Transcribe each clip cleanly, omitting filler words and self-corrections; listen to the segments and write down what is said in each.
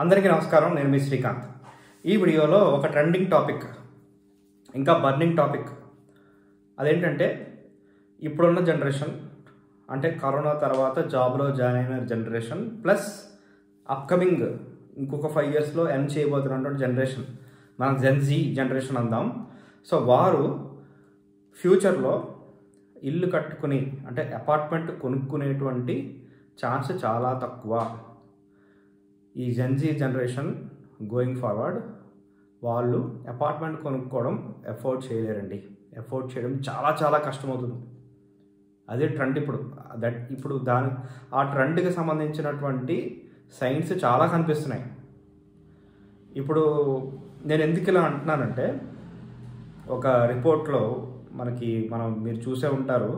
అందరికీ నమస్కారం. నేను మీ శ్రీకాంత్. ఈ వీడియోలో ఒక ట్రెండింగ్ టాపిక్, ఇంకా బర్నింగ్ టాపిక్, అదేంటంటే ఇప్పుడున్న జనరేషన్, అంటే కరోనా తర్వాత జాబ్లో జాయిన్ అయిన జనరేషన్ ప్లస్ అప్కమింగ్ ఇంకొక 5 yearsలో ఎండ్ చేయబోతున్నటువంటి జనరేషన్, మనం జెన్జీ జనరేషన్ అందాం. సో వారు ఫ్యూచర్లో ఇల్లు కట్టుకుని, అంటే అపార్ట్మెంట్ కొనుక్కునేటువంటి ఛాన్స్ చాలా తక్కువ. ఈ జెన్జీ జనరేషన్ గోయింగ్ ఫార్వర్డ్ వాళ్ళు అపార్ట్మెంట్ కొనుక్కోవడం ఎఫోర్డ్ చేయలేరండి. ఎఫోర్డ్ చేయడం చాలా చాలా కష్టమవుతుంది. అదే ట్రెండ్ ఇప్పుడు ఆ ట్రెండ్కి సంబంధించినటువంటి సైన్స్ చాలా కనిపిస్తున్నాయి. ఇప్పుడు నేను ఎందుకు ఇలా అంటున్నానంటే, ఒక రిపోర్ట్లో మీరు చూసే ఉంటారు,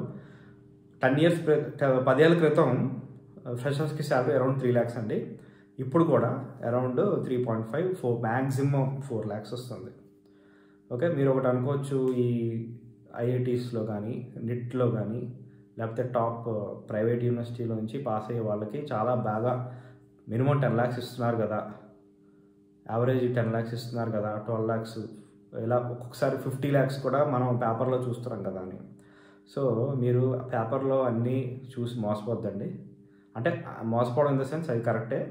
10 ఏళ్ళ క్రితం ఫ్రెషర్స్కి శాలరీ అరౌండ్ 3 lakhs అండి. ఇప్పుడు కూడా అరౌండ్ 3.5, 4 మ్యాక్సిమం 4 lakhs వస్తుంది. ఓకే, మీరు ఒకటి అనుకోవచ్చు, ఈ ఐఐటీస్లో కానీ నిట్లో కానీ లేకపోతే టాప్ ప్రైవేట్ యూనివర్సిటీలో నుంచి పాస్ అయ్యే వాళ్ళకి చాలా బాగా మినిమం 10 lakhs ఇస్తున్నారు కదా, యావరేజ్ 10 lakhs ఇస్తున్నారు కదా, 12 lakhs, ఇలా ఒక్కొక్కసారి 50 lakhs కూడా మనం పేపర్లో చూస్తున్నాం కదా అని. సో మీరు పేపర్లో అన్నీ చూసి మోసపోద్దండి. అంటే మోసపోవడం ఇన్ ద సెన్స్ అది కరెక్టే,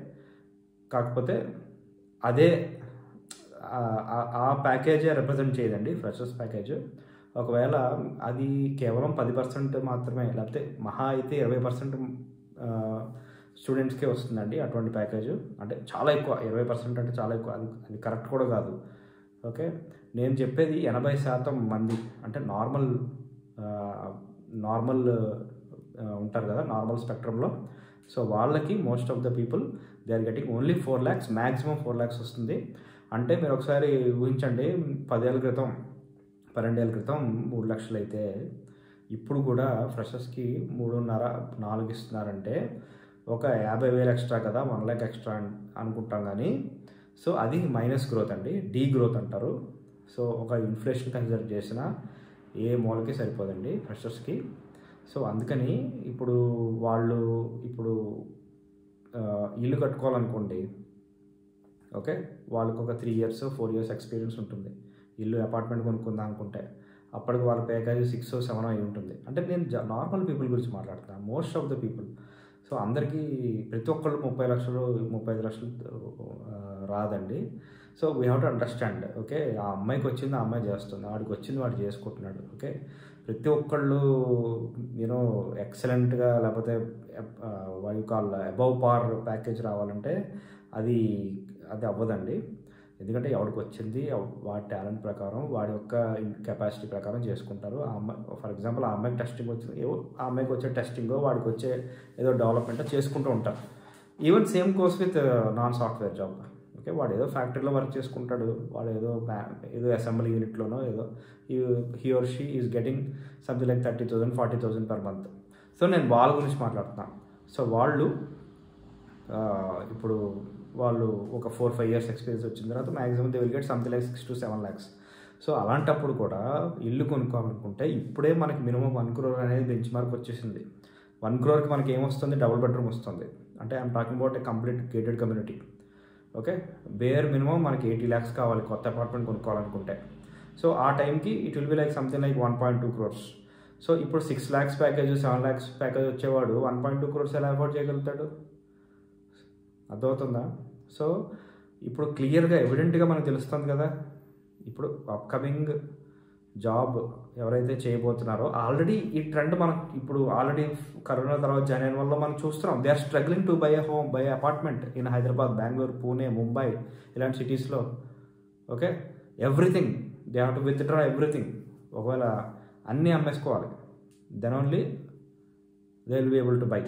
కాకపోతే అదే ఆ ప్యాకేజే రిప్రజెంట్ చేయదండి ఫ్రెషర్స్ ప్యాకేజ్. ఒకవేళ అది కేవలం 10% మాత్రమే, లేకపోతే మహా అయితే 20% స్టూడెంట్స్కే వస్తుందండి అటువంటి ప్యాకేజ్. అంటే చాలా ఎక్కువ, 20% అంటే చాలా ఎక్కువ, అది కరెక్ట్ కూడా కాదు. ఓకే, నేను చెప్పేది 80% మంది, అంటే నార్మల్ ఉంటారు కదా నార్మల్ స్పెక్ట్రంలో. సో వాళ్ళకి most of the people they are getting only 4 lakhs, maximum 4 lakhs వస్తుంది. అంటే మీరు ఒకసారి ఊహించండి, 12 ఏళ్ళ క్రితం 3 లక్షలు అయితే ఇప్పుడు కూడా ఫ్రెషర్స్కి 3.5-4 ఇస్తున్నారంటే ఒక 50,000 ఎక్స్ట్రా కదా, 1 lakh ఎక్స్ట్రా అనుకుంటాం కానీ. సో అది మైనస్ గ్రోత్ అండి, డీ గ్రోత్ అంటారు. సో ఒక ఇన్ఫ్లేషన్ కన్సిడర్ చేసిన ఏ మూలకి సరిపోదండి ఫ్రెషర్స్కి. సో అందుకని ఇప్పుడు ఇల్లు కట్టుకోవాలనుకోండి, ఓకే, వాళ్ళకు ఒక 3 years 4 years ఎక్స్పీరియన్స్ ఉంటుంది. ఇల్లు అపార్ట్మెంట్ కొనుక్కుందాం అనుకుంటే అప్పటికి వాళ్ళ ప్యాకేజ్ 6 or 7 అయి ఉంటుంది. అంటే నేను నార్మల్ పీపుల్ గురించి మాట్లాడుతున్నాను, most of the people. So అందరికీ ప్రతి ఒక్కళ్ళు 30 లక్షలు 35 లక్షలు రాదండి. So we have to understand. Okay, ఆ అమ్మాయికి వచ్చింది ఆ అమ్మాయి చేస్తుంది, వాడికి వచ్చింది వాడు చేసుకుంటున్నాడు. ఓకే, ప్రతి ఒక్కళ్ళు ఎక్సలెంట్గా లేకపోతే అబవ్ పార్ ప్యాకేజ్ రావాలంటే అది అవ్వదండి. ఎందుకంటే ఎవరికి వచ్చింది వాడి టాలెంట్ ప్రకారం, వాడి యొక్క కెపాసిటీ ప్రకారం చేసుకుంటారు. ఆ అమ్మాయి, ఫర్ ఎగ్జాంపుల్, ఆ అమ్మాయికి టెస్టింగ్ వచ్చింది, ఆ అమ్మాయికి వచ్చే టెస్టింగో వాడికి వచ్చే ఏదో డెవలప్మెంటో చేసుకుంటూ ఉంటారు. Even same course with non software job. Okay, వాడు ఏదో ఫ్యాక్టరీలో వర్క్ చేసుకుంటాడు, వాడు ఏదో అసెంబ్లీ యూనిట్లోనో ఏదో, he or she is getting something like 30,000 40,000 per month. So నేను వాళ్ళ గురించి మాట్లాడుతున్నాను. సో ఇప్పుడు వాళ్ళు ఒక 4-5 years ఎక్స్పీరియన్స్ వచ్చిన తర్వాత maximum they will get something like 6 to 7 lakhs. So అలాంటప్పుడు కూడా ఇల్లు కొనుక్కోవాలనుకుంటే ఇప్పుడే మనకి మినిమం 1 crore అనేది బెంచ్ మార్క్ వచ్చేసింది. 1 crore మనకి ఏమొస్తుంది, డబుల్ బెడ్రూమ్ వస్తుంది. అంటే I'm talking about a complete gated community. Okay, bear minimum మనకి 80 lakhs కావాలి కొత్త అపార్ట్మెంట్ కొనుక్కోవాలనుకుంటే. సో ఆ టైంకి it will be like something like 1.2 crores. So ఇప్పుడు 6 lakhs ప్యాకేజ్ 7 lakhs ప్యాకేజ్ వచ్చేవాడు 1.2 crores ఎలా అఫోర్డ్ చేయగలుగుతాడు? అర్థమవుతుందా? సో ఇప్పుడు క్లియర్గా ఎవిడెంట్గా మనకు తెలుస్తుంది కదా, ఇప్పుడు అప్కమింగ్ జాబ్ ఎవరైతే చేయబోతున్నారో ఆల్రెడీ ఈ ట్రెండ్ మనకు ఇప్పుడు ఆల్రెడీ కరోనా తర్వాత జాయిన్ అయిన వల్ల మనం చూస్తున్నాం. They are struggling to buy apartment in Hyderabad, Bengaluru, Pune, Mumbai ఇలాంటి సిటీస్లో. Okay, everything they have to withdraw everything. ఒకవేళ అన్నీ అమ్మేసుకోవాలి, then only they will be able to buy.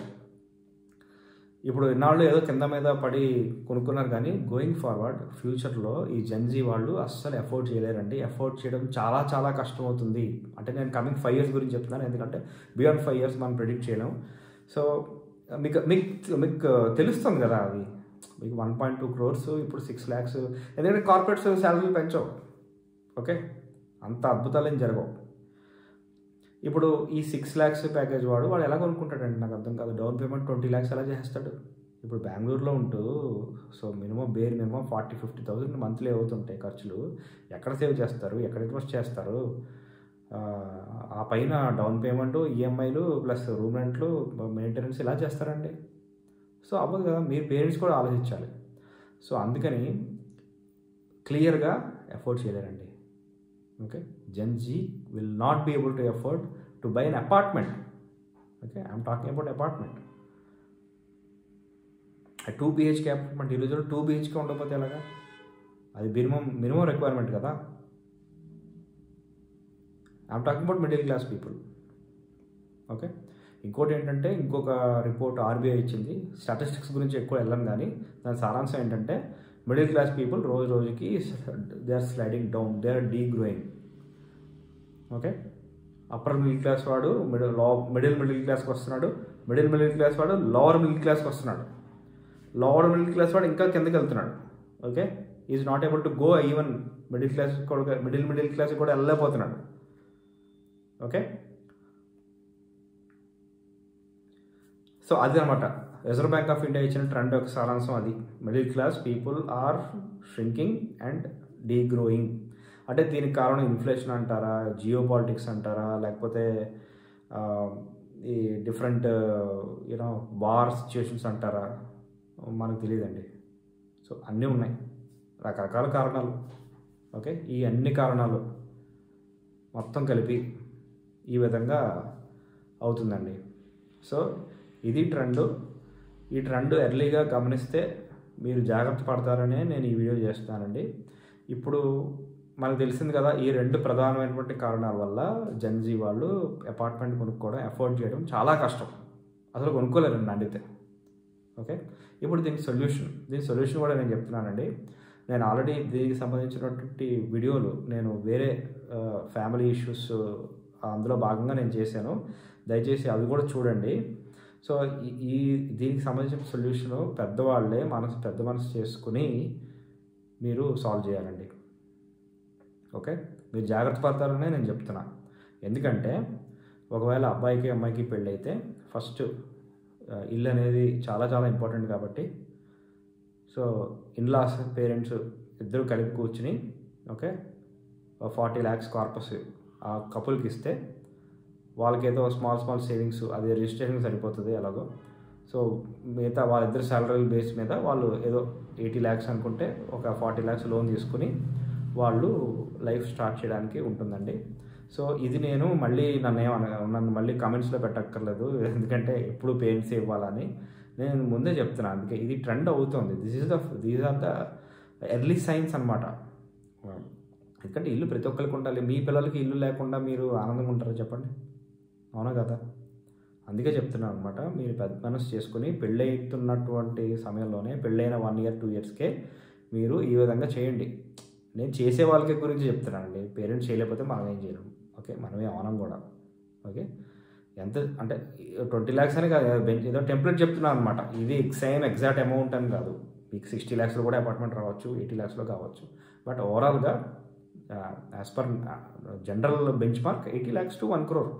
ఇప్పుడు ఇన్నాళ్ళు ఏదో కింద మీద పడి కొనుక్కున్నారు, కానీ గోయింగ్ ఫార్వర్డ్ ఫ్యూచర్లో ఈ జెన్జీ వాళ్ళు అస్సలు ఎఫోర్డ్ చేయలేరండి. ఎఫోర్డ్ చేయడం చాలా చాలా కష్టం అవుతుంది. అంటే నేను కమింగ్ 5 years గురించి చెప్తున్నాను, ఎందుకంటే బియాండ్ 5 years మనం ప్రెడిక్ట్ చేయలేం. సో మీకు తెలుస్తుంది కదా, అది మీకు 1.2 crores ఇప్పుడు 6 lakhs, ఎందుకంటే కార్పొరేట్స్ శాలరీలు పెంచవు. ఓకే, అంత అద్భుతాలు ఏం జరగవు. ఇప్పుడు ఈ 6 lakhs ప్యాకేజ్ వాడు ఎలా కొనుక్కుంటాడండి? నాకు అర్థం కాదు. డౌన్ పేమెంట్ 20 lakhs ఎలా చేస్తాడు? ఇప్పుడు బెంగళూరులో ఉంటూ సో మినిమం 40,000-50,000 మంత్లీ అవుతుంటాయి ఖర్చులు. ఎక్కడ సేవ్ చేస్తారు, ఎక్కడ ఇన్వెస్ట్ చేస్తారు? ఆ పైన డౌన్ పేమెంటు, ఈఎంఐలు ప్లస్ రూమ్ రెంట్లు, మెయింటెనెన్స్ ఇలా చేస్తారండి. సో అవ్వదు కదా. మీరు పేరెంట్స్ కూడా ఆలోచించాలి. సో అందుకని క్లియర్గా ఎఫోర్డ్ చేయలేరండి. Okay, Gen Z will not be able to afford to buy an apartment. Okay, I'm talking about apartment. 2 BHK apartment ఈ రోజుల్లో 2 BHK ఉండకపోతే ఎలాగా? అది మినిమం రిక్వైర్మెంట్ కదా. I'm talking about middle class people. Okay, ఇంకోటి ఏంటంటే, ఇంకొక రిపోర్ట్ ఆర్బీఐ ఇచ్చింది. స్టాటిస్టిక్స్ గురించి ఎక్కువ వెళ్ళను, కానీ దాని సారాంశం ఏంటంటే, మిడిల్ క్లాస్ పీపుల్ రోజు రోజుకి they are sliding down, they are degrowing. Okay, upper middle class వాడు మిడిల్ క్లాస్కి వస్తున్నాడు, మిడిల్ క్లాస్ వాడు లోవర్ మిడిల్ క్లాస్కి వస్తున్నాడు, లోవర్ మిడిల్ క్లాస్ వాడు ఇంకా కిందకి వెళ్తున్నాడు. Okay, is not able to go even middle class కూడా వెళ్ళలేకపోతున్నాడు. ఓకే, సో అది అనమాట రిజర్వ్ బ్యాంక్ ఆఫ్ ఇండియా ఇచ్చిన ట్రెండ్ యొక్క సారాంశం. అది middle class people are shrinking and degrowing. అంటే దీనికి కారణం ఇన్ఫ్లేషన్ అంటారా, జియో పాలిటిక్స్ అంటారా, లేకపోతే ఈ డిఫరెంట్ వార్ సిచ్యుయేషన్స్ అంటారా, మనకు తెలియదండి. సో అన్నీ ఉన్నాయి, రకరకాల కారణాలు. ఓకే, ఈ అన్ని కారణాలు మొత్తం కలిపి ఈ విధంగా అవుతుందండి. సో ఇది ట్రెండ్. ఈ ట్రెండ్ ఎర్లీగా గమనిస్తే మీరు జాగ్రత్త పడతారనే నేను ఈ వీడియో చేస్తున్నానండి. ఇప్పుడు మనకు తెలిసింది కదా, ఈ 2 ప్రధానమైనటువంటి కారణాల వల్ల జెన్ జీ వాళ్ళు అపార్ట్మెంట్ కొనుక్కోవడం, ఎఫోర్డ్ చేయడం చాలా కష్టం. అసలు కొనుక్కోలేరండి అడిగితే. ఓకే, ఇప్పుడు దీనికి సొల్యూషన్ కూడా నేను చెప్తున్నానండి. నేను ఆల్రెడీ దీనికి సంబంధించినటువంటి వీడియోలు నేను వేరే ఫ్యామిలీ ఇష్యూస్ అందులో భాగంగా నేను చేశాను. దయచేసి అవి కూడా చూడండి. సో దీనికి సంబంధించిన సొల్యూషను పెద్దవాళ్ళే పెద్ద మనసు చేసుకుని మీరు సాల్వ్ చేయాలండి. ఓకే, మీరు జాగ్రత్త పడతారనే నేను చెప్తున్నా. ఎందుకంటే ఒకవేళ అబ్బాయికి అమ్మాయికి పెళ్ళి అయితే ఫస్ట్ ఇల్లు అనేది చాలా చాలా ఇంపార్టెంట్ కాబట్టి, సో ఇన్లాస్ పేరెంట్స్ ఇద్దరు కలిపి కూర్చుని ఓకే 40 lakhs కార్పస్ ఆ కపుల్కి ఇస్తే వాళ్ళకేదో స్మాల్ సేవింగ్స్, అది రిజిస్ట్రేషన్ సరిపోతుంది ఎలాగో. సో మిగతా వాళ్ళిద్దరు శాలరీ బేస్ మీద వాళ్ళు ఏదో 80 lakhs అనుకుంటే ఒక 40 lakhs లోన్ తీసుకుని వాళ్ళు లైఫ్ స్టార్ట్ చేయడానికి ఉంటుందండి. సో ఇది నేను నన్ను మళ్ళీ కమెంట్స్లో పెట్టక్కర్లేదు, ఎందుకంటే ఎప్పుడు పేరెంట్స్ ఇవ్వాలని నేను ముందే చెప్తున్నాను. అందుకే ఇది ట్రెండ్ అవుతుంది. These are the early signs అనమాట. ఎందుకంటే ఇల్లు ప్రతి ఒక్కరికి ఉండాలి. మీ పిల్లలకి ఇల్లు లేకుండా మీరు ఆనందంగా ఉంటారా చెప్పండి? అవునా కదా. అందుకే చెప్తున్నాను అనమాట. మీరు పెద్ద మనసు చేసుకుని పెళ్ళవుతున్నటువంటి సమయంలోనే, పెళ్ళైన 1 year 2 yearsకే మీరు ఈ విధంగా చేయండి. నేను చేసే వాళ్ళకి గురించి చెప్తున్నానండి. పేరెంట్స్ చేయలేకపోతే మనం ఏం చేయలేము. ఓకే, మనమే అవనం కూడా. ఓకే, ఎంత అంటే 20 lakhs అని కాదు, ఏదో టెంప్లెట్ చెప్తున్నాను అనమాట. ఇది సేమ్ ఎగ్జాక్ట్ అమౌంట్ అని కాదు. మీకు 60 lakhsలో కూడా అపార్ట్మెంట్ రావచ్చు, 80 lakhsలో కావచ్చు. బట్ ఓవరాల్గా as per general bench mark 80 lakhs to 1 crore.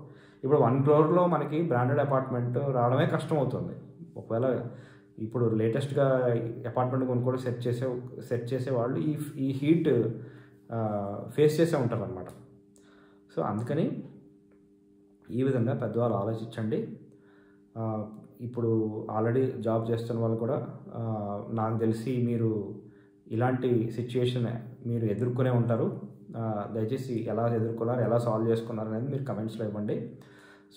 ఇప్పుడు 1 crore మనకి బ్రాండెడ్ అపార్ట్మెంట్ రావడమే కష్టం అవుతుంది. ఒకవేళ ఇప్పుడు లేటెస్ట్గా అపార్ట్మెంట్ కొనుక్కోవడం సెట్ చేసే వాళ్ళు ఈ హీట్ ఫేస్ చేసే ఉంటారు అనమాట. సో అందుకని ఈ విధంగా పెద్దవాళ్ళు ఆలోచించండి. ఇప్పుడు ఆల్రెడీ జాబ్ చేస్తున్న వాళ్ళు కూడా నాకు తెలిసి మీరు ఇలాంటి సిచ్యుయేషన్ మీరు ఎదుర్కొనే ఉంటారు. దయచేసి ఎలా ఎదుర్కొన్నారు, ఎలా సాల్వ్ చేసుకున్నారు అనేది మీరు కమెంట్స్లో ఇవ్వండి.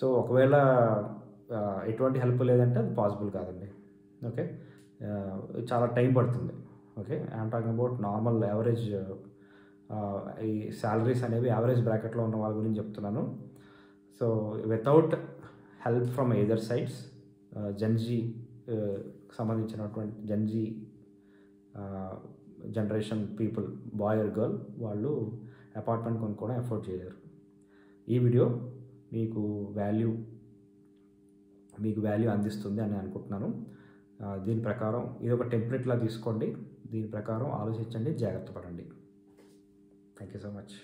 సో ఒకవేళ ఎటువంటి హెల్ప్ లేదంటే అది పాసిబుల్ కాదండి. ఓకే, చాలా టైం పడుతుంది. Okay, I'm talking about normal average ఈ శాలరీస్ అనేవి యావరేజ్ బ్రాకెట్లో ఉన్న వాళ్ళ గురించి చెప్తున్నాను. So without help from either sides Gen Z సంబంధించినటువంటి Gen Z generation people, boy or girl, వాళ్ళు అపార్ట్మెంట్ కొనుక్కోవడం ఎఫోర్డ్ చేయలేరు. ఈ వీడియో మీకు వాల్యూ అందిస్తుంది అని అనుకుంటున్నాను. దీని ప్రకారం ఇది ఒక టెంప్లెట్లా తీసుకోండి. దీని ప్రకారం ఆలోచించండి, జాగ్రత్త పడండి. Thank you so much.